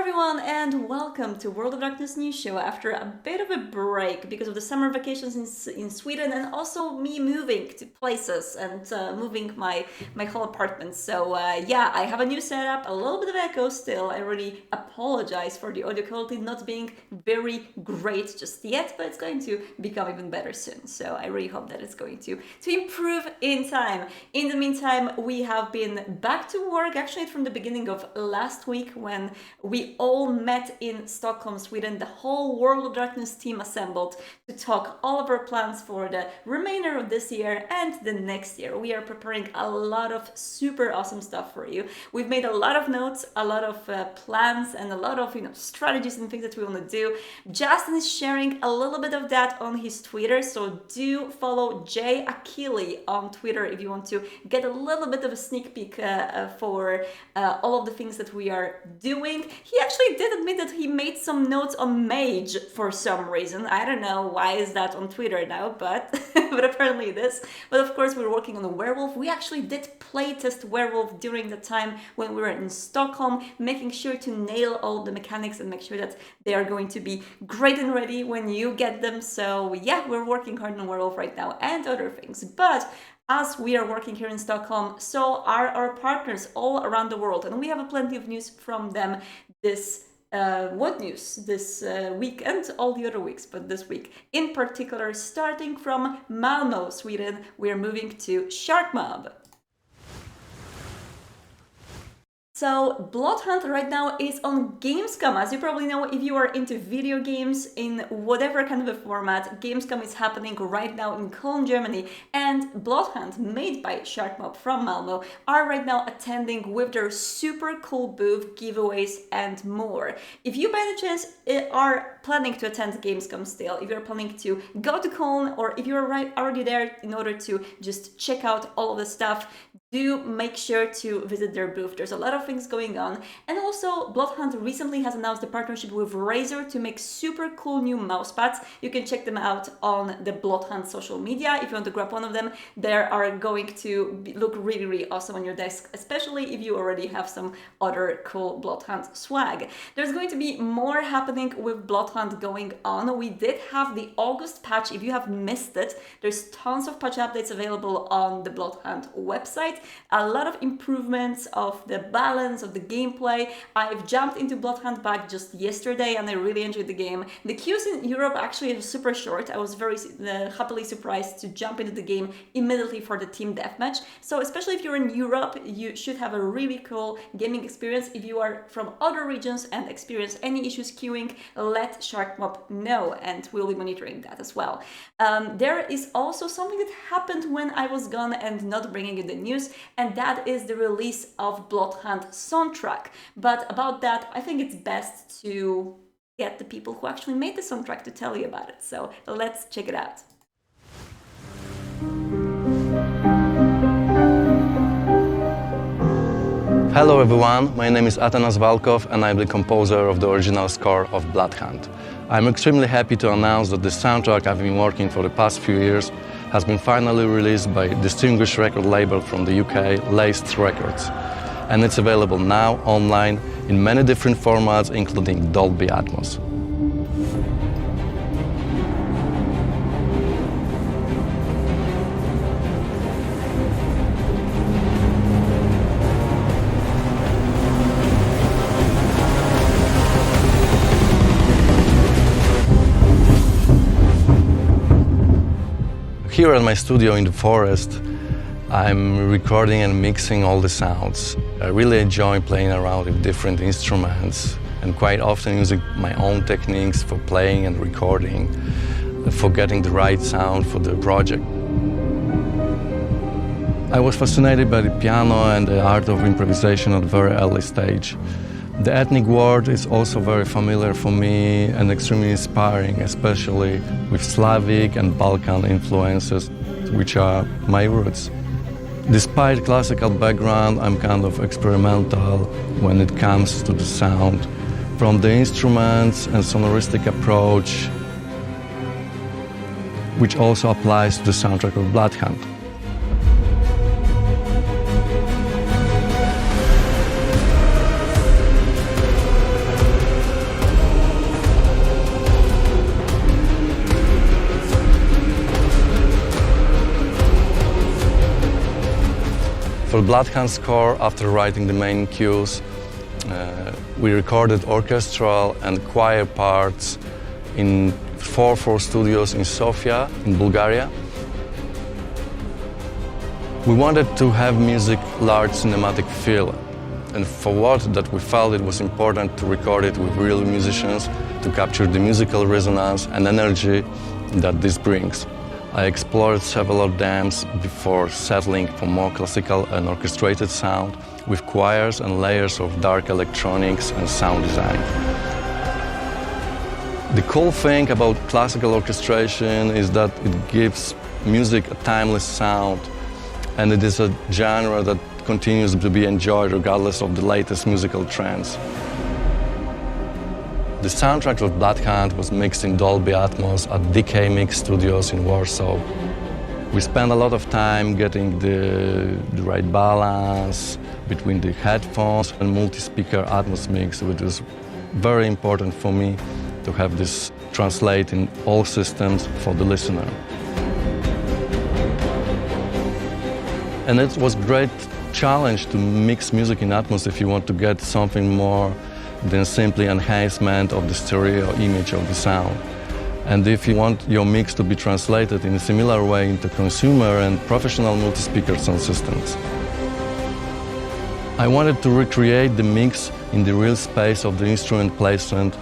everyone, and welcome to World of Darkness news show after a bit of a break because of the summer vacations in Sweden and also me moving to places and moving my whole apartment. So yeah, I have a new setup, a little bit of echo still. I really apologize for the audio quality not being very great just yet, but it's going to become even better soon. So I really hope that it's going to improve in time. In the meantime, we have been back to work actually from the beginning of last week when we all met in Stockholm, Sweden. The whole World of Darkness team assembled to talk all of our plans for the remainder of this year and the next year. We are preparing a lot of super awesome stuff for you. We've made a lot of notes, a lot of plans, and a lot of strategies and things that we want to do. Justin is sharing a little bit of that on his Twitter, so do follow Jay Achille on Twitter if you want to get a little bit of a sneak peek for all of the things that we are doing. He actually did admit that he made some notes on Mage for some reason. I don't know why is that on Twitter now, but but apparently it is. But of course we're working on a werewolf. We actually did playtest werewolf during the time when we were in Stockholm, making sure to nail all the mechanics and make sure that they are going to be great and ready when you get them. So yeah, we're working hard on werewolf right now and other things. But as we are working here in Stockholm, so are our partners all around the world, and we have plenty of news from them this this week and all the other weeks, but this week in particular, starting from Malmö, Sweden, we are moving to Shark Mob. So Bloodhunt right now is on Gamescom. As you probably know, if you are into video games in whatever kind of a format, Gamescom is happening right now in Cologne, Germany, and Bloodhunt, made by Sharkmob from Malmö, are right now attending with their super cool booth, giveaways, and more. If you by any chance are planning to attend Gamescom still, if you're planning to go to Cologne, or if you're already there in order to just check out all of the stuff, do make sure to visit their booth. There's a lot of things going on. And also, Bloodhunt recently has announced a partnership with Razer to make super cool new mousepads. You can check them out on the Bloodhunt social media. If you want to grab one of them, they are going to look really, really awesome on your desk, especially if you already have some other cool Bloodhunt swag. There's going to be more happening with Bloodhunt going on. We did have the August patch. If you have missed it, there's tons of patch updates available on the Bloodhunt website. A lot of improvements of the balance of the gameplay. I've jumped into Bloodhunt back just yesterday and I really enjoyed the game. The queues in Europe actually are super short. I was very happily surprised to jump into the game immediately for the team deathmatch. So especially if you're in Europe, you should have a really cool gaming experience. If you are from other regions and experience any issues queuing, let Sharkmob know and we'll be monitoring that as well. There is also something that happened when I was gone and not bringing you the news, and that is the release of Bloodhunt Soundtrack. But about that, I think it's best to get the people who actually made the soundtrack to tell you about it. So let's check it out. Hello everyone, my name is Atanas Valkov and I'm the composer of the original score of Bloodhunt. I'm extremely happy to announce that the soundtrack I've been working for the past few years has been finally released by a distinguished record label from the UK, Laced Records. And it's available now online in many different formats, including Dolby Atmos. Here at my studio in the forest, I'm recording and mixing all the sounds. I really enjoy playing around with different instruments and quite often using my own techniques for playing and recording, for getting the right sound for the project. I was fascinated by the piano and the art of improvisation at a very early stage. The ethnic world is also very familiar for me and extremely inspiring, especially with Slavic and Balkan influences, which are my roots. Despite classical background, I'm kind of experimental when it comes to the sound. From the instruments and sonoristic approach, which also applies to the soundtrack of Bloodhunt. For Bloodhunt score, after writing the main cues, we recorded orchestral and choir parts in 4 studios in Sofia, in Bulgaria. We wanted to have music large cinematic feel, and for that we felt it was important to record it with real musicians to capture the musical resonance and energy that this brings. I explored several dams before settling for more classical and orchestrated sound with choirs and layers of dark electronics and sound design. The cool thing about classical orchestration is that it gives music a timeless sound, and it is a genre that continues to be enjoyed regardless of the latest musical trends. The soundtrack of Bloodhunt was mixed in Dolby Atmos at DK Mix Studios in Warsaw. We spent a lot of time getting the right balance between the headphones and multi-speaker Atmos mix, which is very important for me to have this translate in all systems for the listener. And it was a great challenge to mix music in Atmos if you want to get something more than simply enhancement of the stereo image of the sound. And if you want your mix to be translated in a similar way into consumer and professional multi-speaker sound systems. I wanted to recreate the mix in the real space of the instrument placement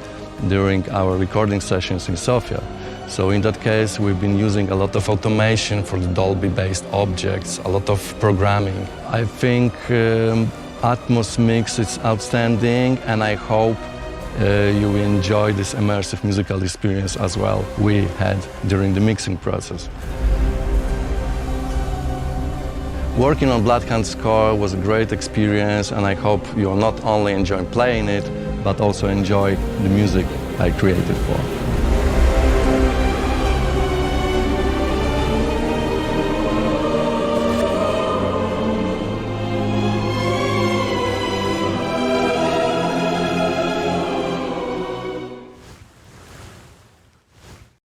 during our recording sessions in Sofia. So in that case, we've been using a lot of automation for the Dolby-based objects, a lot of programming. I think Atmos mix is outstanding, and I hope you will enjoy this immersive musical experience as well we had during the mixing process. Working on Bloodhunt score was a great experience, and I hope you will not only enjoy playing it, but also enjoy the music I created for.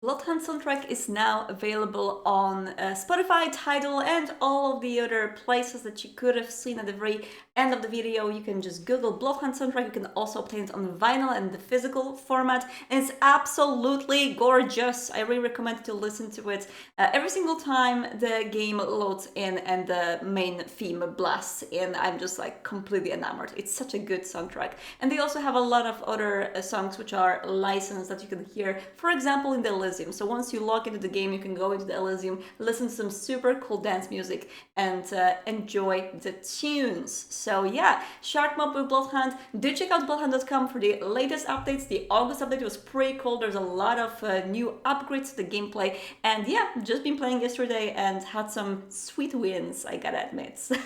Bloodhunt Soundtrack is now available on Spotify, Tidal, and all of the other places that you could have seen at the very end of the video. You can just Google Bloodhunt Soundtrack. You can also obtain it on vinyl and the physical format, and it's absolutely gorgeous. I really recommend to listen to it every single time the game loads in and the main theme blasts in. I'm just like completely enamored. It's such a good soundtrack. And they also have a lot of other songs which are licensed that you can hear, for example, in the Elysium. So once you log into the game, you can go into the Elysium, listen to some super cool dance music, and enjoy the tunes. So yeah, shark mob with Bloodhunt. Do check out bloodhunt.com for the latest updates. The August update was pretty cool. There's a lot of new upgrades to the gameplay, and yeah, just been playing yesterday and had some sweet wins, I gotta admit. So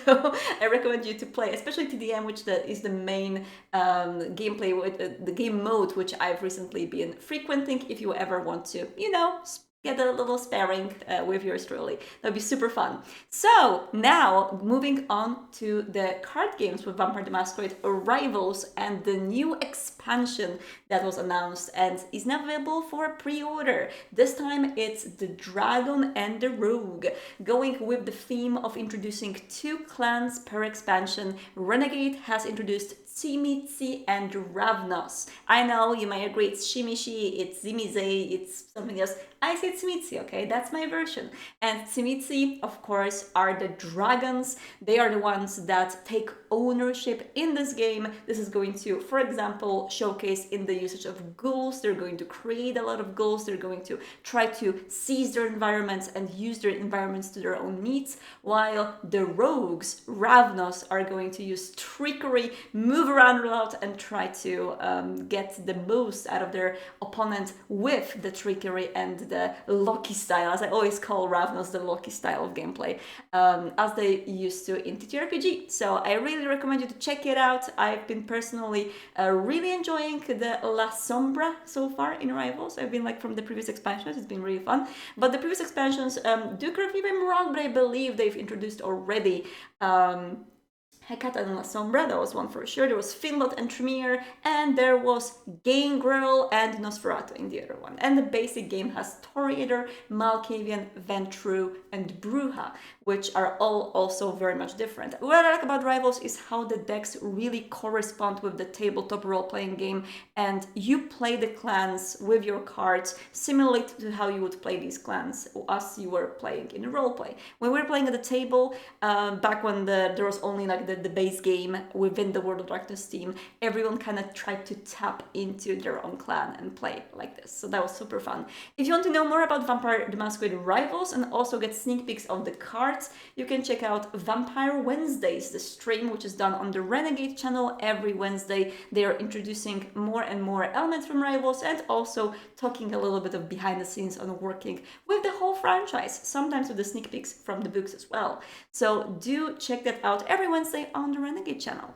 I recommend you to play, especially TDM, which is the main gameplay with the game mode, which I've recently been frequenting. If you ever want to, you know, get a little sparring with yours truly. That'd be super fun. So now moving on to the card games with Vampire the Masquerade Arrivals and the new expansion that was announced and is now available for pre-order. This time it's the Dragon and the Rogue, going with the theme of introducing 2 clans per expansion. Renegade has introduced Tzimisce and Ravnos. I know you might agree it's Tzimisce, it's Tzimisce, it's something else. I say Tzimisce, okay? That's my version. And Tzimisce, of course, are the dragons. They are the ones that take ownership in this game. This is going to, for example, showcase in the usage of ghouls. They're going to create a lot of ghouls. They're going to try to seize their environments and use their environments to their own needs, while the rogues, Ravnos, are going to use trickery, move around a lot, and try to get the most out of their opponent with the trickery and the Loki style, as I always call Ravnos the Loki style of gameplay, as they used to in TTRPG. So I really recommend you to check it out. I've been personally really enjoying the La Sombra so far in Arrivals. I've been like from the previous expansions, it's been really fun. But the previous expansions, do correct me if I'm wrong, but I believe they've introduced already Hecata and La Sombra, that was one for sure. There was Finlot and Tremere, and there was Gangrel and Nosferatu in the other one. And the basic game has Toriator, Malkavian, Ventru, and Bruja, which are all also very much different. What I like about Rivals is how the decks really correspond with the tabletop role-playing game, and you play the clans with your cards similarly to how you would play these clans as you were playing in roleplay. When we were playing at the table, back when there was only like the base game within the World of Darkness team, everyone kind of tried to tap into their own clan and play like this. So that was super fun. If you want to know more about Vampire the Masquerade Rivals and also get sneak peeks of the cards, you can check out Vampire Wednesdays, the stream which is done on the Renegade channel every Wednesday. They are introducing more and more elements from Rivals and also talking a little bit of behind the scenes on working with the whole franchise, sometimes with the sneak peeks from the books as well. So do check that out every Wednesday on the Renegade channel.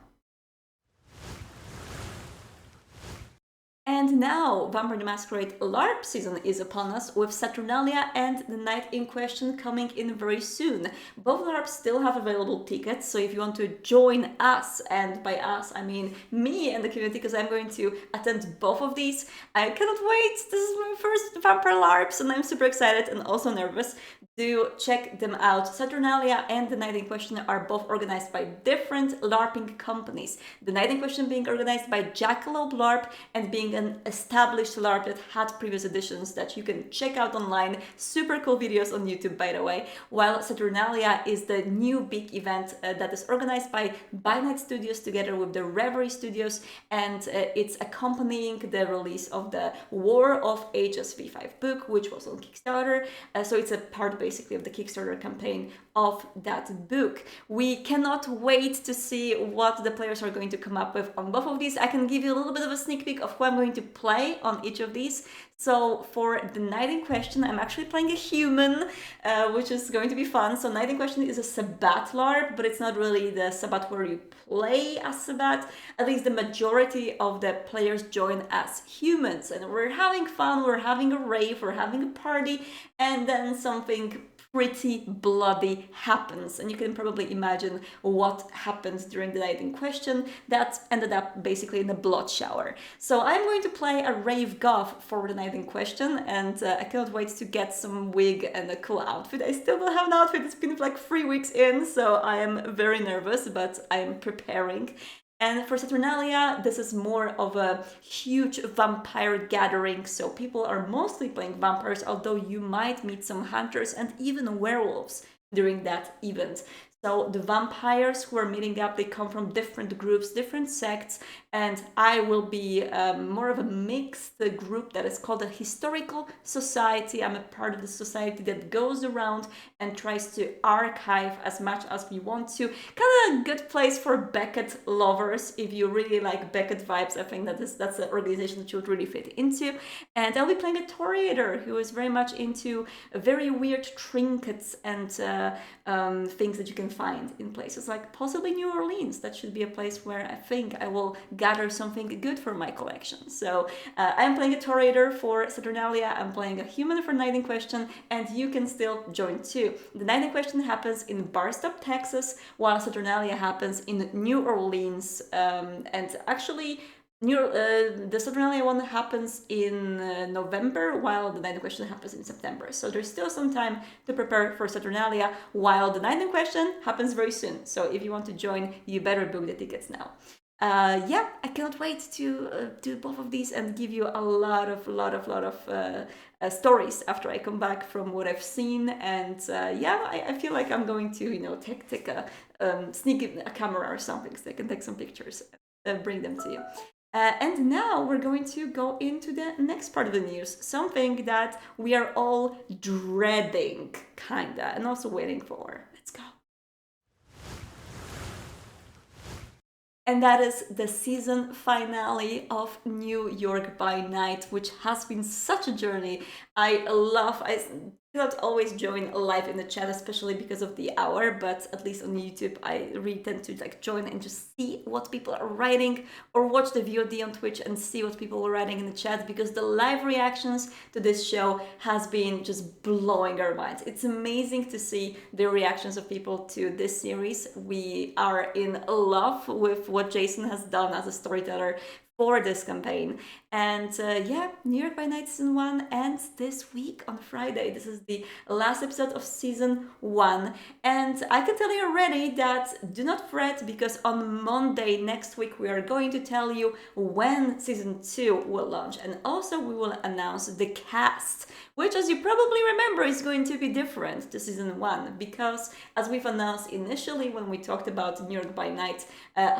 And now, Vampire the Masquerade LARP season is upon us, with Saturnalia and the Night in Question coming in very soon. Both LARPs still have available tickets, so if you want to join us, and by us I mean me and the community, because I'm going to attend both of these, I cannot wait! This is my first Vampire LARPs, and I'm super excited and also nervous. Do check them out. Saturnalia and the Night in Question are both organized by different LARPing companies. The Night in Question being organized by Jackalope LARP and being an established LARP that had previous editions that you can check out online. Super cool videos on YouTube, by the way. While Saturnalia is the new big event that is organized by By Night Studios together with the Reverie Studios, and it's accompanying the release of the War of Ages V5 book, which was on Kickstarter. So it's a part basically of the Kickstarter campaign of that book. We cannot wait to see what the players are going to come up with on both of these. I can give you a little bit of a sneak peek of who I'm going to play on each of these. So for the Night in Question, I'm actually playing a human, which is going to be fun. So Night in Question is a Sabbat LARP, but it's not really the Sabbat where you play as Sabbat. At least the majority of the players join as humans, and we're having fun, we're having a rave, we're having a party, and then something pretty bloody happens, and you can probably imagine what happens during the Night in Question. That ended up basically in a blood shower. So I'm going to play a rave goth for the Night in Question, and I cannot wait to get some wig and a cool outfit. I still don't have an outfit, it's been like 3 weeks in, so I am very nervous, but I am preparing. And for Saturnalia, this is more of a huge vampire gathering, so people are mostly playing vampires, although you might meet some hunters and even werewolves during that event. So the vampires who are meeting up, they come from different groups, different sects, and I will be more of a mixed group that is called a historical society. I'm a part of the society that goes around and tries to archive as much as we want to. Kind of a good place for Beckett lovers. If you really like Beckett vibes, I think that's an organization that you would really fit into. And I'll be playing a Toriator who is very much into very weird trinkets and things that you can find in places like possibly New Orleans. That should be a place where I think I will gather something good for my collection. So I'm playing a Toriator for Saturnalia, I'm playing a human for Night in Question, and you can still join too. The Night in Question happens in Barstow, Texas, while Saturnalia happens in New Orleans, and actually the Saturnalia one happens in November, while the Night in Question happens in September. So there's still some time to prepare for Saturnalia, while the Night in Question happens very soon. So if you want to join, you better book the tickets now. Yeah, I cannot wait to do both of these and give you a lot of stories after I come back from what I've seen. And yeah, I feel like I'm going to, take a sneak a camera or something so I can take some pictures and bring them to you. And now we're going to go into the next part of the news, something that we are all dreading, kinda, and also waiting for. Let's go. And that is the season finale of New York by Night, which has been such a journey. cannot always join live in the chat, especially because of the hour, but at least on YouTube I really tend to like join and just see what people are writing, or watch the VOD on Twitch and see what people are writing in the chat, because the live reactions to this show has been just blowing our minds. It's amazing to see the reactions of people to this series. We are in love with what Jason has done as a storyteller for this campaign. And yeah, New York by Night Season 1 ends this week on Friday. This is the last episode of Season 1. And I can tell you already that do not fret, because on Monday next week we are going to tell you when Season 2 will launch. And also we will announce the cast, which, as you probably remember, is going to be different to Season 1, because as we've announced initially when we talked about New York by Night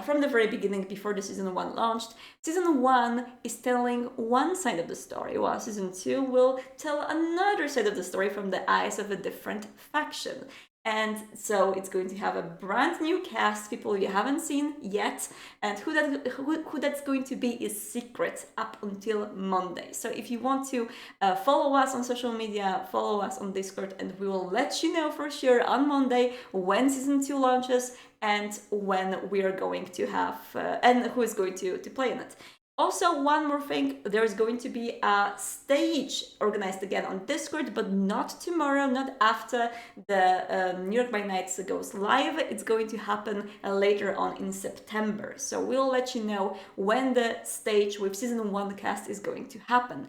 from the very beginning, before the Season 1 launched, Season 1 is telling one side of the story, while Season 2 will tell another side of the story from the eyes of a different faction. And so it's going to have a brand new cast, people you haven't seen yet, and who that's going to be is secret up until Monday. So if you want to follow us on social media, follow us on Discord, and we will let you know for sure on Monday when Season 2 launches and when we are going to have, and who is going to play in it. Also, one more thing, there is going to be a stage organized again on Discord, but not tomorrow, not after the New York by Night goes live. It's going to happen later on in September. So we'll let you know when the stage with Season 1 cast is going to happen.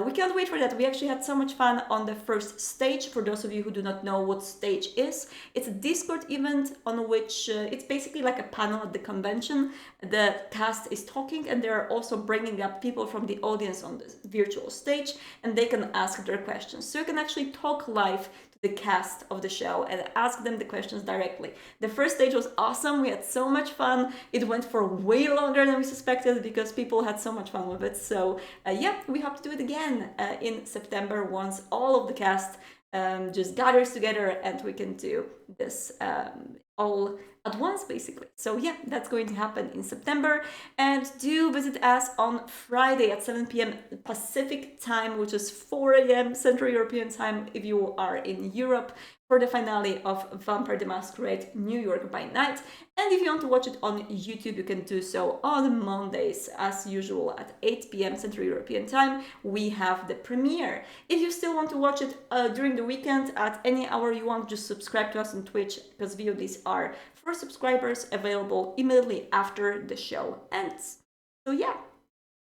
We can't wait for that. We actually had so much fun on the first stage. For those of you who do not know what stage is, it's a Discord event on which it's basically like a panel at the convention. The cast is talking, and they're also bringing up people from the audience on the virtual stage, and they can ask their questions. So you can actually talk live the cast of the show and ask them the questions directly. The first stage was awesome. We had so much fun. It went for way longer than we suspected because people had so much fun with it. So yeah, we hope to do it again in September once all of the cast just gathers together and we can do this all at once, basically. So yeah, that's going to happen in September. And do visit us on Friday at 7 p.m. Pacific time, which is 4 a.m. Central European time if you are in Europe, for the finale of Vampire the Masquerade New York by Night. And if you want to watch it on YouTube, you can do so on Mondays, as usual, at 8 p.m. Central European time. We have the premiere. If you still want to watch it during the weekend at any hour you want, just subscribe to us on Twitch, because VODs are for subscribers, available immediately after the show ends. So yeah,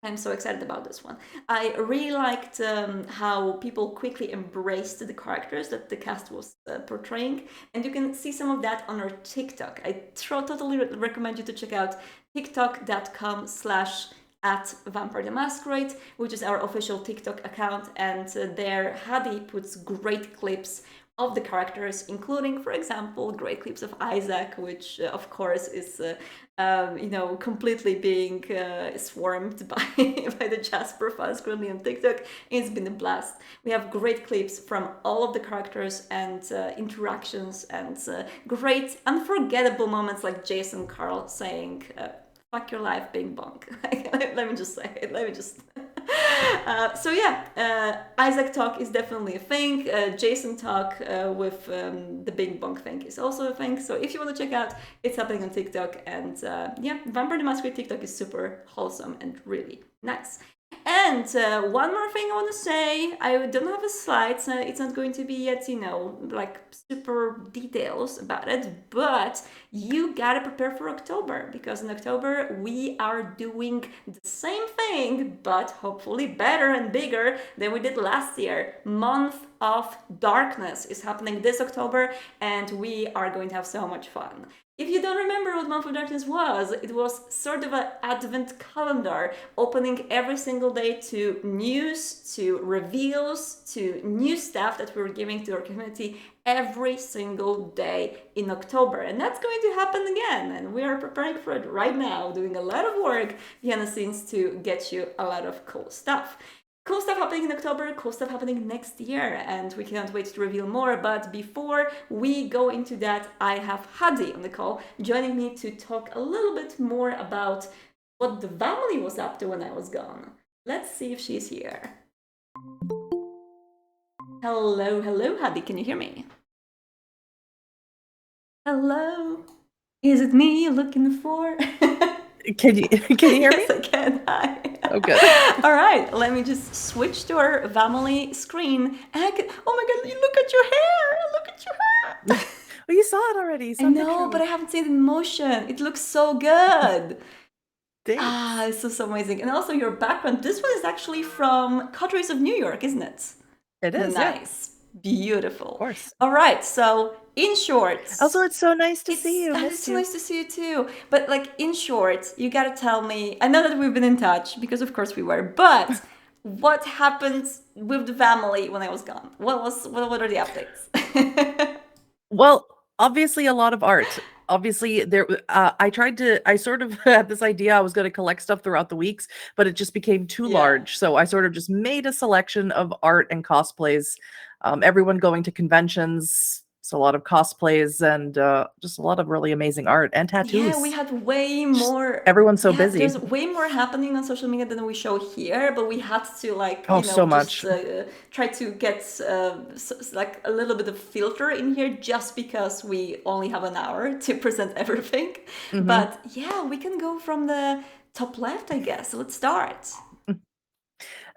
I'm so excited about this one. I really liked how people quickly embraced the characters that the cast was portraying, and you can see some of that on our TikTok. I totally recommend you to check out tiktok.com/@Vampire the Masquerade, which is our official TikTok account, and there Hadi puts great clips of the characters, including, for example, great clips of Isaac, which of course is completely being swarmed by the Jasper fans currently on TikTok. It's been a blast. We have great clips from all of the characters and interactions, and great unforgettable moments like Jason Carl saying fuck your life, Bing Bong. Let me just say it. So yeah, Isaac talk is definitely a thing. Jason talk with the Bing Bong thing is also a thing. So if you want to check out, it's happening on TikTok. And yeah, Vampire the Masquerade TikTok is super wholesome and really nice. And one more thing I want to say, I don't have a slide, so it's not going to be yet, like super details about it, but you gotta prepare for October, because in October we are doing the same thing, but hopefully better and bigger than we did last year. Month of Darkness is happening this October, and we are going to have so much fun. If you don't remember what Month of Darkness was, it was sort of an advent calendar, opening every single day to news, to reveals, to new stuff that we were giving to our community every single day in October. And that's going to happen again. And we are preparing for it right now, doing a lot of work behind the scenes to get you a lot of cool stuff. Cool stuff happening in October, cool stuff happening next year, and we can't wait to reveal more. But before we go into that, I have Hadi on the call, joining me to talk a little bit more about what the Vamily was up to when I was gone. Let's see if she's here. Hello, hello, Hadi. Can you hear me? Hello. Is it me you're looking for? Can you hear me? Yes, I can. Hi. Oh, good. All right, let me just switch to our Vamily screen. And I can, oh my god, you look at your hair. Look at your hair. Well, you saw it already. You I saw a picture know, of but it. I haven't seen it in motion. It looks so good. Thanks. It's so amazing. And also your background. This one is actually from Coteries of New York, isn't it? It is, yeah. Nice. Beautiful. Of course. All right, so in short. Also, it's so nice to see you. It's so nice to see you too. But like in short, you gotta tell me. I know that we've been in touch because of course we were. But what happened with the family when I was gone? What are the updates? Well, obviously a lot of art. Obviously, I sort of had this idea I was going to collect stuff throughout the weeks, but it just became too large. So I sort of just made a selection of art and cosplays. Everyone going to conventions. So a lot of cosplays and just a lot of really amazing art and tattoos. Yeah, we had way more. Everyone's so busy. There's way more happening on social media than we show here, but we had to try to get like a little bit of filter in here just because we only have an hour to present everything. But yeah, we can go from the top left, I guess. Let's start.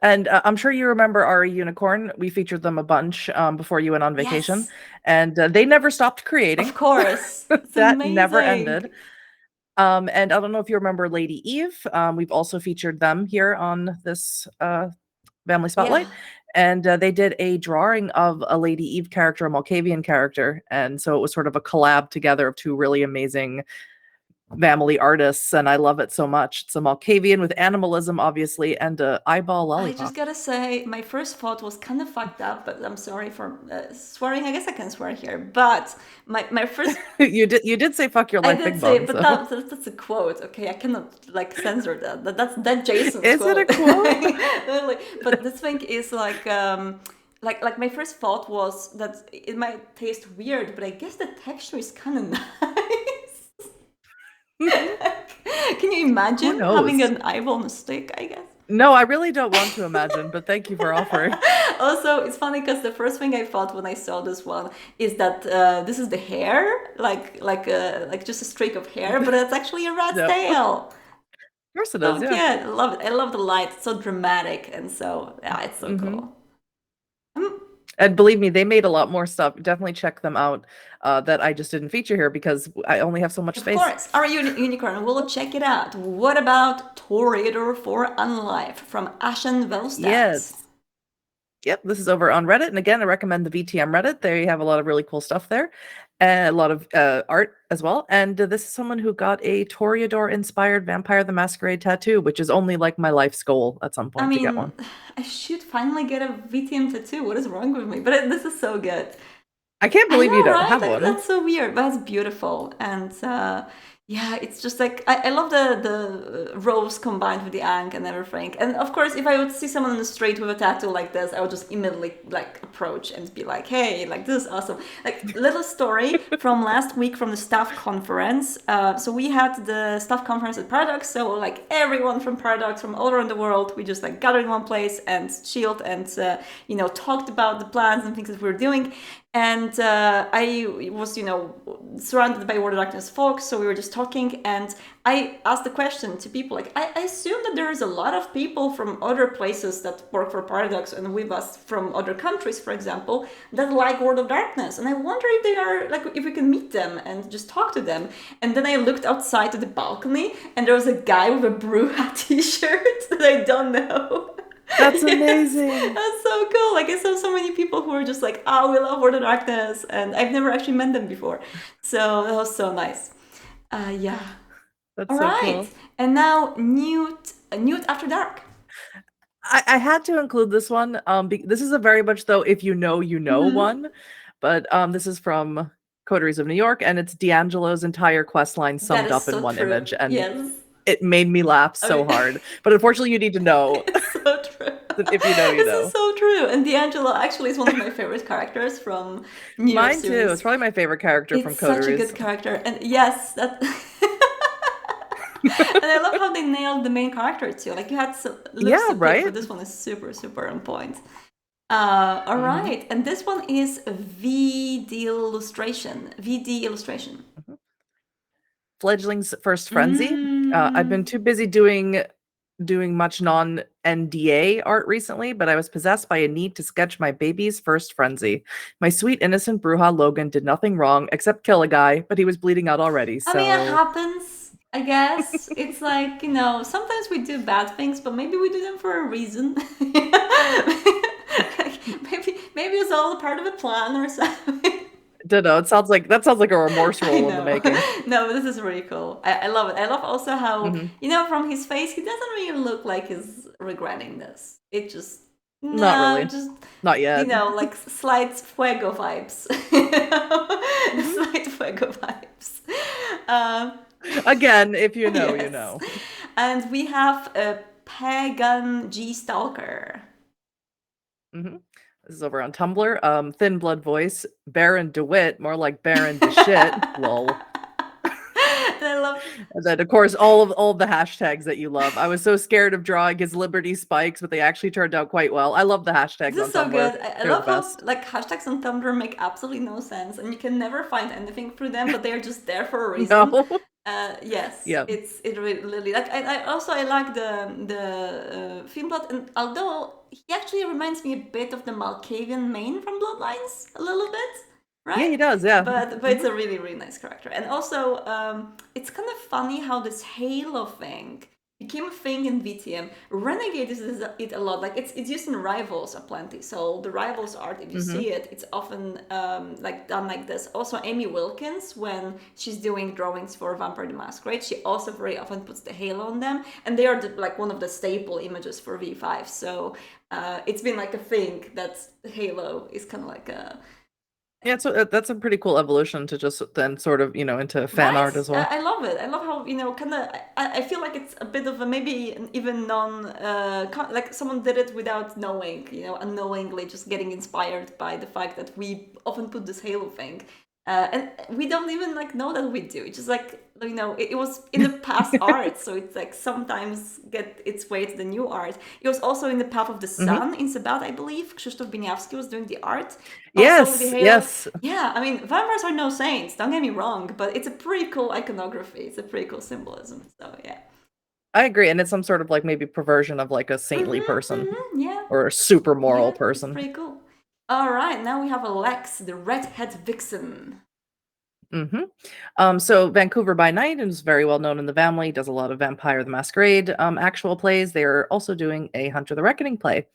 And I'm sure you remember Ari Unicorn. We featured them a bunch before you went on vacation. Yes. And they never stopped creating. Of course. That amazing. never ended. And I don't know if you remember Lady Eve. We've also featured them here on this Vamily Spotlight. Yeah. And they did a drawing of a Lady Eve character, a Malkavian character. And so it was sort of a collab together of two really amazing Vamily artists, and I love it so much. It's a Malkavian with animalism, obviously, and a eyeball lollipop. I just gotta say, my first thought was kind of fucked up, but I'm sorry for swearing. I guess I can swear here, but my first you did say "fuck your life, I did big say, bone," but so. that's a quote. Okay, I cannot like censor that. That's Jason's Is quote. it a quote? But this thing is like my first thought was that it might taste weird, but I guess the texture is kind of nice. Can you imagine having an eyeball on a stick, I guess? No, I really don't want to imagine, but thank you for offering. Also, it's funny because the first thing I thought when I saw this one is that this is the hair, like just a streak of hair, but it's actually a rat's tail. Of course it is, yeah. I love it. I love the light. It's so dramatic, and so yeah, it's so cool. And believe me, they made a lot more stuff. Definitely check them out that I just didn't feature here because I only have so much space. Of course. Our unicorn, we'll check it out. What about Toreador for Unlife from Ashen Velstadt? Yes. Yep, this is over on Reddit. And again, I recommend the VTM Reddit. There you have a lot of really cool stuff there. And a lot of art as well. And this is someone who got a Toreador-inspired Vampire the Masquerade tattoo, which is only like my life's goal at some point to get one. I should finally get a VTM tattoo. What is wrong with me? But this is so good. I can't believe you don't have one. That's so weird, but it's beautiful. And yeah, it's just like I love the rose combined with the ankh and everything. And of course, if I would see someone on the street with a tattoo like this, I would just immediately like approach and be like, "Hey, like this is awesome!" Like little story from last week from the staff conference. So we had the staff conference at Paradox. So like everyone from Paradox from all around the world, we just like gathered in one place and chilled and talked about the plans and things that we were doing. And I was, surrounded by World of Darkness folks, so we were just talking, and I asked the question to people, like, I assume that there is a lot of people from other places that work for Paradox and with us from other countries, for example, that like World of Darkness, and I wonder if they are, like, if we can meet them and just talk to them. And then I looked outside to the balcony, and there was a guy with a Bruja t-shirt that I don't know. That's amazing. That's so cool. Like I saw so many people who were just like, "Oh, we love World of Darkness," and I've never actually met them before. So that was so nice. Yeah. That's all so right. Cool. And now Newt After Dark. I had to include this one. This is a very much though, if you know, one. But this is from Coteries of New York, and it's D'Angelo's entire quest line summed up in one image, and it made me laugh so hard. But unfortunately, you need to know. It's so true. If you know, you know. This is so true. And D'Angelo actually is one of my favorite characters from New York Mine too. It's probably my favorite character from Coteries. It's such a good character. And yes, that... And I love how they nailed the main character too. Like you had some looks right? But this one is super, super on point. All right, and this one is VD illustration. Mhm. Fledgling's First Frenzy. I've been too busy doing much non-NDA art recently, but I was possessed by a need to sketch my baby's first frenzy. My sweet innocent Bruja Logan did nothing wrong except kill a guy, but he was bleeding out already. I mean, it So happens, I guess. It's like, sometimes we do bad things, but maybe we do them for a reason. Maybe it's all a part of a plan or something. don't know. That sounds like a remorse I roll in the know. making. No, but this is really cool. I love it. I love also how, Mhm. from his face, he doesn't really look like he's regretting this. It just, Not really. just, Not yet. like slight fuego vibes. Mhm. Slight fuego vibes. Um, Again, if you know, you yes. know. And we have a Pagan G Stalker. hmm This is over on Tumblr. Thin Blood Voice, Baron DeWitt, more like Baron DeShit. Lol. And I love And then, of course, all of the hashtags that you love. I was so scared of drawing his Liberty spikes, but they actually turned out quite well. I love the hashtags this on is so Tumblr. good. I They're the love how best. like hashtags on Tumblr make absolutely no sense, and you can never find anything through them, but they're just there for a reason. No. Yes, Yeah. it really like I like the Fimblood, and although he actually reminds me a bit of the Malkavian main from Bloodlines a little bit, Yeah, right? he does. Yeah. But it's a really nice character, and also it's kind of funny how this Halo thing became a thing in VTM. Renegade uses it a lot. Like it's used in Rivals aplenty. So the Rivals art, if you Mhm. see it, it's often like done like this. Also, Amy Wilkins, when she's doing drawings for Vampire the Masquerade, she also very often puts the halo on them, and they are like one of the staple images for V5. So it's been like a thing that Halo is kind of like a Yeah, so that's a pretty cool evolution to just then sort of, into fan art right. as well. I love it. I love how kind of. I feel like it's a bit of a maybe even like someone did it without knowing. Unknowingly just getting inspired by the fact that we often put this Halo thing, and we don't even like know that we do. It's just like it was in the past art, so it's like sometimes get its way to the new art. It was also in the Path of the Mhm. Sun in Sabat, I believe. Krzysztof Biniawski was doing the art. Also, the Yes, Halo. yes. Yeah, I mean, vampires are no saints, don't get me wrong, but it's a pretty cool iconography. It's a pretty cool symbolism. So, yeah. I agree, and it's some sort of like maybe perversion of like a saintly person Yeah. or a super moral Yeah, it's person. pretty cool. All right, now we have Alex, the redhead vixen. So Vancouver by Night is very well known in the Vamily, does a lot of Vampire the Masquerade actual plays. They're also doing a Hunter the Reckoning play.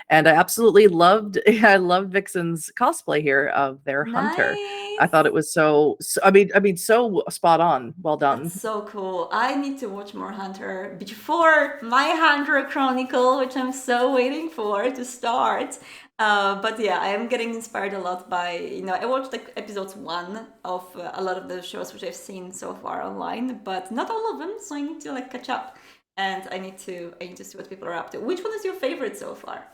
And I absolutely loved I loved Vixen's cosplay here of their Hunter. I Nice. thought it was so spot on. Well done. That's so cool. I need to watch more Hunter before my Hunter Chronicle, which I'm so waiting for to start. But yeah, I am getting inspired a lot by, I watched like episodes 1 of a lot of the shows which I've seen so far online, but not all of them, so I need to like catch up. And I need to see what people are up to. Which one is your favorite so far?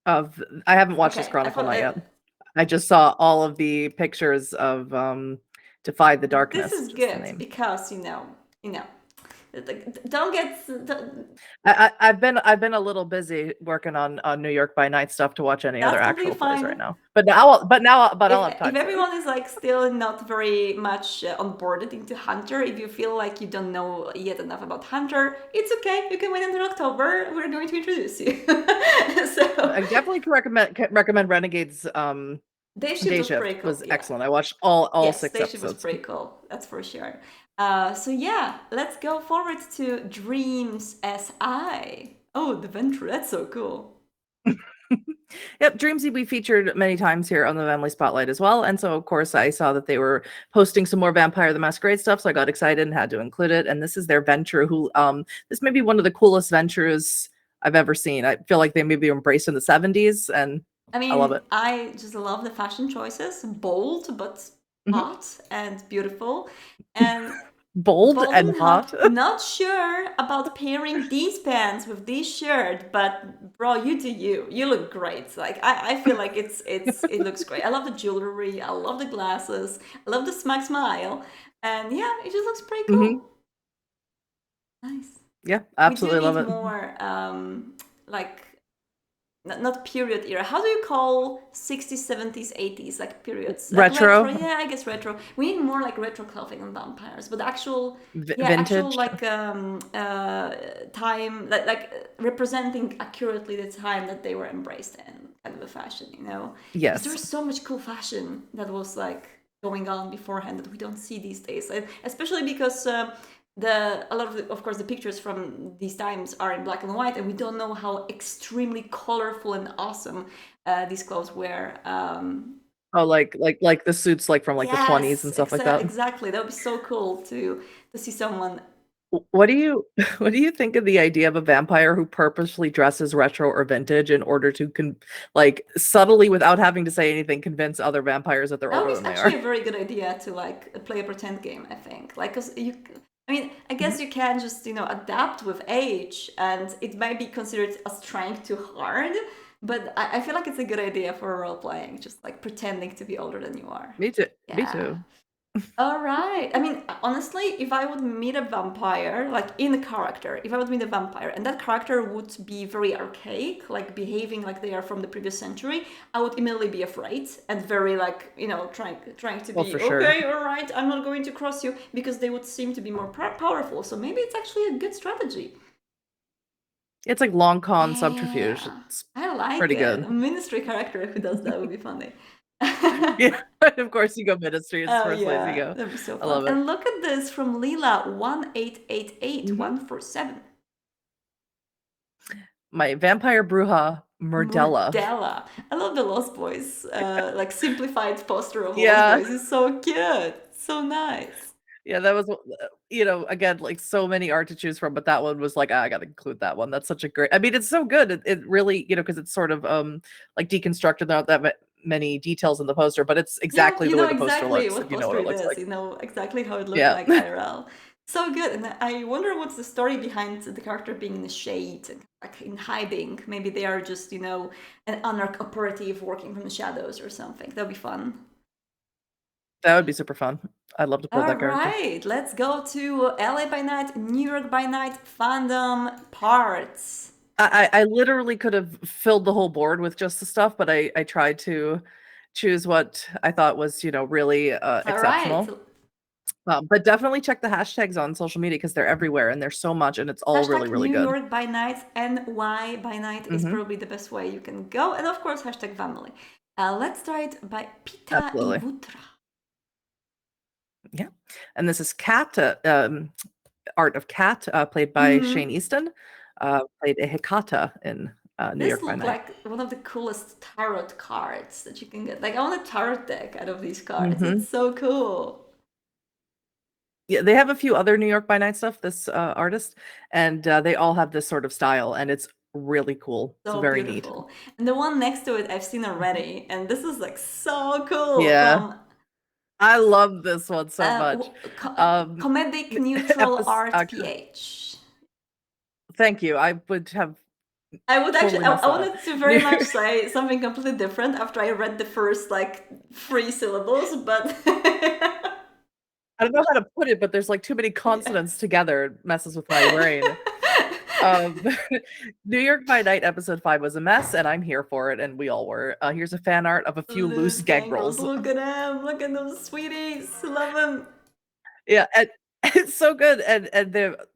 I haven't watched this Okay, I Chronicle thought not yet. I just saw all of the pictures of Defy the this Darkness, is just the good name. because don't get. I've been a little busy working on New York by Night stuff to watch any other That's actual completely plays fine. right now. But I'll have time If soon. everyone is like still not very much onboarded into Hunter, if you feel like you don't know yet enough about Hunter, it's okay. You can wait until October. We're going to introduce you. I definitely can recommend Renegade's Day Shift Day was Shift pretty cool. was Yeah. excellent. I watched all Yes, 6 Day Shift was episodes. pretty cool. That's for sure. So yeah, let's go forward to Dreams SI. Oh, the Venture. That's so cool. Yep, Dreamsy we featured many times here on the Vamily Spotlight as well. And so of course I saw that they were posting some more Vampire the Masquerade stuff, so I got excited and had to include it. And this is their venture who this may be one of the coolest ventures I've ever seen. I feel like they may be embraced in the 70s and I love it. I just love the fashion choices. Bold, but hot and beautiful. And Bold and hot. Not sure about pairing these pants with this shirt, but bro, you do you. You look great. Like I feel like it looks great. I love the jewelry. I love the glasses. I love the smile. And yeah, it just looks pretty cool. Nice. Yeah, absolutely we do love need it. more like not period era. How do you call 60s, 70s, 80s like periods? Like Retro, Yeah, I guess retro. We need more like retro clothing on vampires, but actual, actual vintage. like time, representing accurately the time that they were embraced in, kind of a fashion, you know? Because Yes. there's so much cool fashion that was like going on beforehand that we don't see these days, especially because. A lot of of course the pictures from these times are in black and white, and we don't know how extremely colorful and awesome these clothes were. Oh, like the suits like from like the 20s Yes, and stuff like that. exactly. That would be so cool to see someone. What do you what do you think of the idea of a vampire who purposely dresses retro or vintage in order to like subtly without having to say anything convince other vampires that they're That older was than they actually are? a very good idea to like play a pretend game, I think. Like, cause you, I mean, I guess Mhm. you can just adapt with age, and it might be considered as trying too hard. But I feel like it's a good idea for role playing, just like pretending to be older than you are. Me too. Me Yeah. too. All right. I mean, honestly, if I would meet a vampire, like in a character, if I would meet a vampire and that character would be very archaic, like behaving like they are from the previous century, I would immediately be afraid and very like, trying to Well, be, for sure. okay, all right, I'm not going to cross you, because they would seem to be more powerful. So maybe it's actually a good strategy. It's like long con subterfuge. Yeah. It's I like pretty it. good. A ministry character who does that would be funny. Yeah, of course you go ministry. It's the Oh first place you yeah, go. that'd be so I fun. love it. And look at this from Leela 1888 Mhm. 147. My vampire bruja Murdella. Mordella. I love the Lost Boys, like simplified poster of Lost Yeah. Boys. It's so cute, so nice. Yeah, that was, again, like so many art to choose from, but that one was like, I gotta include that one. That's such a great, I mean, it's so good. It really, because it's sort of like deconstructed, not that many details in the poster, but it's Yeah, exactly you the way know the poster exactly looks, what if you know what poster it it looks is. like. You know exactly how it looked Yeah. like IRL. So good. And I wonder what's the story behind the character being in the shade and like in hiding. Maybe they are just, an anarch operative working from the shadows or something. That'd be fun. That would be super fun. I'd love to play All that character. right, let's go to LA by Night, New York by Night fandom parts. I literally could have filled the whole board with just the stuff, but I tried to choose what I thought was, really All right, exceptional. But definitely check the hashtags on social media because they're everywhere and there's so much and it's all really, hashtag really New good. York by Night, NY by Night is Hmm. probably the best way you can go. And of course, hashtag Vamily. Let's start by Pita Absolutely. Ivutra. Yeah. And this is Cat, Art of Cat, played by Mm-hmm. Shane Easton, played a Hecata in New This York by looked Night. like one of the coolest tarot cards that you can get. Like, I want a tarot deck out of these cards. Hmm. It's so cool. Yeah, they have a few other New York by Night stuff, this artist, and they all have this sort of style, and it's really cool. It's So very neat. beautiful. And the one next to it I've seen already, and this is like so cool Yeah, from I love this one so much. Um, Comedic Neutral Art Actually, PH. thank you. I would have I would actually, totally I messed that up. wanted to very much say something completely different after I read the first like 3 syllables, but I don't know how to put it, but there's like too many consonants yes. together. It messes with my brain. Um, New York by Night episode 5 was a mess, and I'm here for it, and we all were. Here's a fan art of a few loose Loose gangrels. gangrels. Look at them. Look at those sweeties. Love them. Yeah, and it's so good, and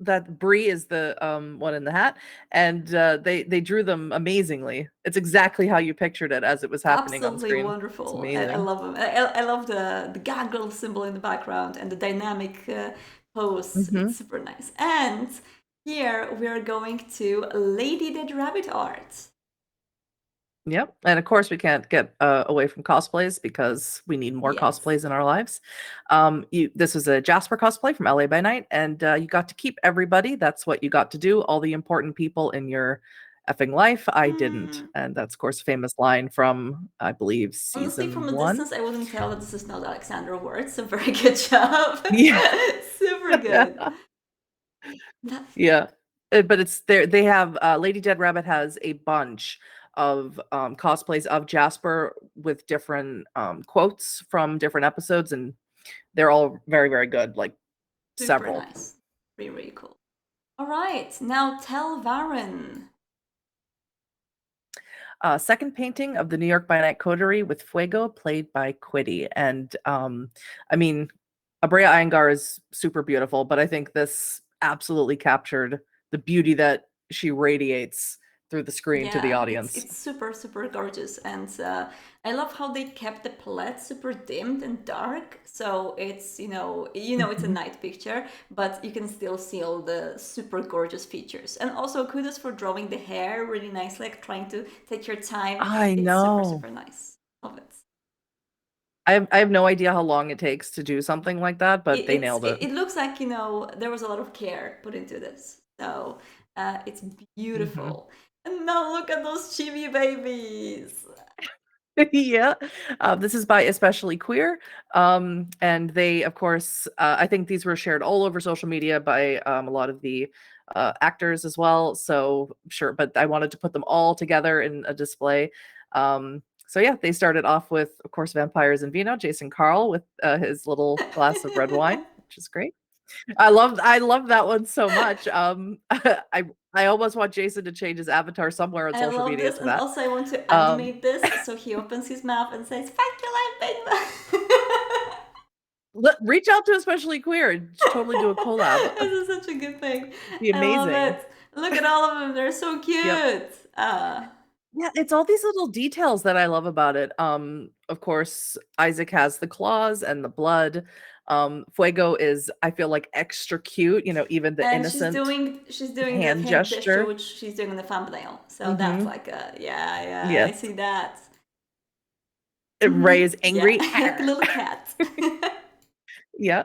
that Brie is the one in the hat, and they drew them amazingly. It's exactly how you pictured it as it was happening on Absolutely screen. It's wonderful. I amazing. love them. I love the gangrel symbol in the background and the dynamic pose. Hmm. It's super nice. And here we are going to Lady Dead Rabbit art. Yep, and of course we can't get away from cosplays because we need more Yes. cosplays in our lives. This was a Jasper cosplay from LA by Night, and you got to keep everybody. That's what you got to do. All the important people in your effing life. I didn't, Hmm. and that's of course a famous line from I believe Honestly, from a season 1. distance, I wouldn't tell that this is not Alexandra Ward, so very good job. Yeah. Super good. That, Yeah. But it's there they have Lady Dead Rabbit has a bunch of cosplays of Jasper with different quotes from different episodes, and they're all very, very good, like super several. nice. Really, really cool. All right, now tell Varen. second painting of the New York by Night Coterie with Fuego, played by Quiddy. And I mean, Abrea Iyengar is super beautiful, but I think this absolutely captured the beauty that she radiates through the screen to the Yeah, audience. it's super super gorgeous, and I love how they kept the palette super dimmed and dark. So it's it's a Mhm. night picture, but you can still see all the super gorgeous features. And also kudos for drawing the hair really nicely, like trying to take your time. I It's super know. super nice. Love it. I have no idea how long it takes to do something like that, but they nailed it. It looks like there was a lot of care put into this, so it's Mhm. beautiful. And now look at those chibi babies. Yeah. This is by Especially Queer. And they, of course, I think these were shared all over social media by a lot of the actors as well. So sure, but I wanted to put them all together in a display. So yeah, they started off with, of course, Vampires and Vino, Jason Carl with his little glass of red wine, which is great. I love that one so much. I almost want Jason to change his avatar somewhere on I social love media this, to and that. also I want to Um, animate this so he opens his mouth and says, "Thank you, life, Reach out to Especially Queer and totally do a collab. This is such a good thing. Be I love amazing. it. Look at all of them; they're so Yep. cute. Yeah, it's all these little details that I love about it. Of course, Isaac has the claws and the blood. Fuego is, I feel like, extra cute, even the And innocent she's doing the hand hand gesture, gesture. which she's doing on the thumbnail. So that's Mm-hmm. like yeah, I Yes. see that. Ray is Yeah, angry. like a little cat. Yeah.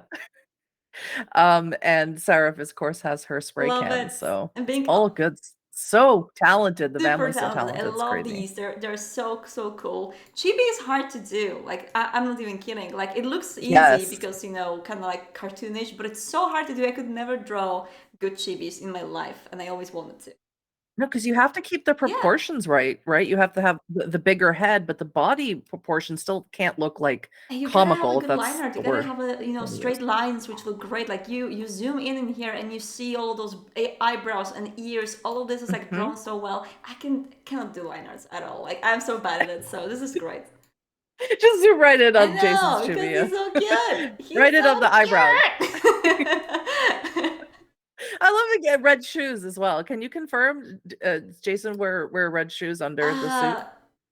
And Seraph, of course, has her spray Love can. it. So And it's being all good. So talented. The super family's so talented. I talented. It's love crazy. these. They're so so cool. Chibi is hard to do. Like I'm not even kidding. Like it looks easy Yes. because kind of like cartoonish, but it's so hard to do. I could never draw good chibis in my life, and I always wanted to. No, because you have to keep the Yeah, proportions right, right? You have to have the bigger head, but the body proportion still can't look like and you gotta have a comical, if good line that's art. You the gotta word. have a What it is. straight lines which look great. Like you zoom in here and you see all those eyebrows and ears. All of this is like Mhm. drawn so well. Cannot do line arts at all. Like I'm so bad at it. So this is great. Just zoom right in I on Jason's know, because he's trivia. so cute. He's Right in on so the eyebrows. cute. I love to get red shoes as well. Can you confirm, Jason, wear red shoes under the suit? uh,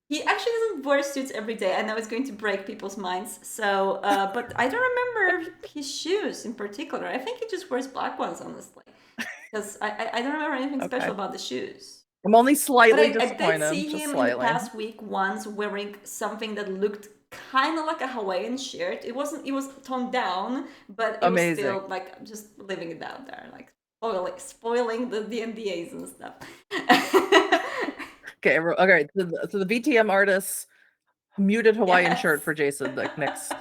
he actually doesn't wear suits every day. I know it's going to break people's minds. So, but I don't remember his shoes in particular. I think he just wears black ones, honestly, because I don't remember anything special Okay. about the shoes. I'm only But slightly I did disappointed, see just him in the slightly. past week once wearing something that looked kind of like a Hawaiian shirt. It wasn't. It was toned down, but it was Amazing. still like just living it out there, like spoiling the DNDAs and stuff. Okay, okay. So the VTM artists muted Hawaiian shirt Yes. for Jason, like next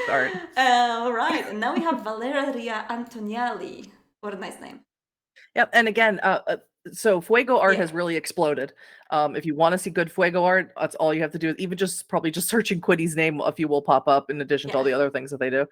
art. All right, and now we have Valeria Antonielli. What a nice name. Yep, and again, so Fuego art Yeah, has really exploded. If you want to see good Fuego art, that's all you have to do. Even just probably just searching Quiddy's name, a few will pop up in addition to yeah. all the other things that they do.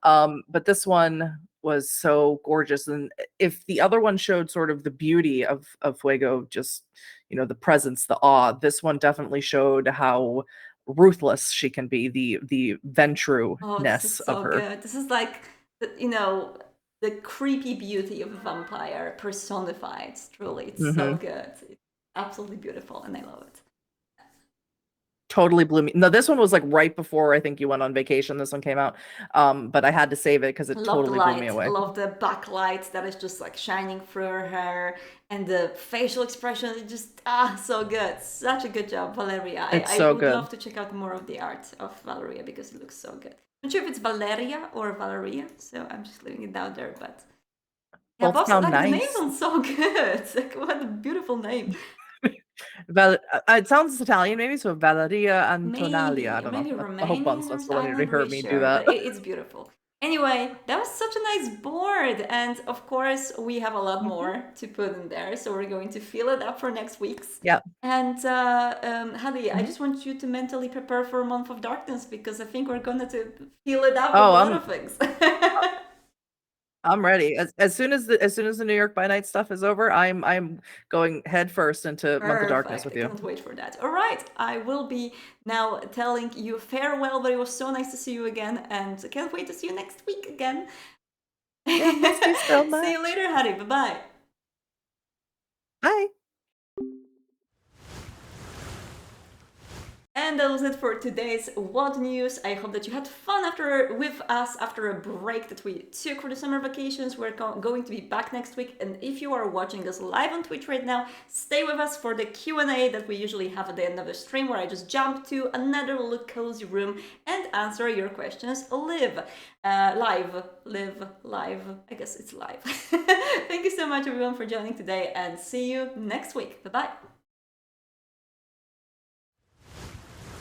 But this one was so gorgeous, and if the other one showed sort of the beauty of Fuego, just the presence, the awe, this one definitely showed how ruthless she can be, the Oh, this Ventru-ness is of so her. good. This is like, the creepy beauty of a vampire personified. Truly, it's so Hmm. good. It's absolutely beautiful, and I love it. Totally blew me. No, this one was like right before I think you went on vacation. This one came out. But I had to save it because I it love the totally blew me light. I away. love the backlight that is just like shining through her hair, and the facial expression is just so good. Such a good job, Valeria. It's I so would good. love to check out more of the art of Valeria because it looks so good. I'm not sure if it's Valeria or Valeria, so I'm just leaving it down there. But yeah, Both both sound like the name nice. sounds so good. Like what a beautiful name. It sounds Italian, maybe, so Valeria Antonalia. I Maybe, or don't know. maybe I hope Romanian, once or that's the one I'm you not really heard me do sure, that. but it's beautiful. Anyway, that was such a nice board, and of course we have a lot Mhm. more to put in there, so we're going to fill it up for next week's. Yeah. And Hadi, I Mhm. just want you to mentally prepare for a month of darkness because I think we're gonna to fill it up with a Oh, lot of things. I'm ready. As soon as the New York by Night stuff is over, I'm going head first into Month of Darkness with Perfect. I you. can't wait for that. All right, I will be now telling you farewell, but it was so nice to see you again, and I can't wait to see you next week again. Yeah, miss you so See you much. later, Hattie. Bye-bye. Bye. And that was it for today's What News. I hope that you had fun with us after a break that we took for the summer vacations. We're going to be back next week, and if you are watching us live on Twitch right now, stay with us for the Q&A that we usually have at the end of the stream, where I just jump to another little cozy room and answer your questions live. Live. I guess it's live. Thank you so much, everyone, for joining today, and see you next week. Bye-bye.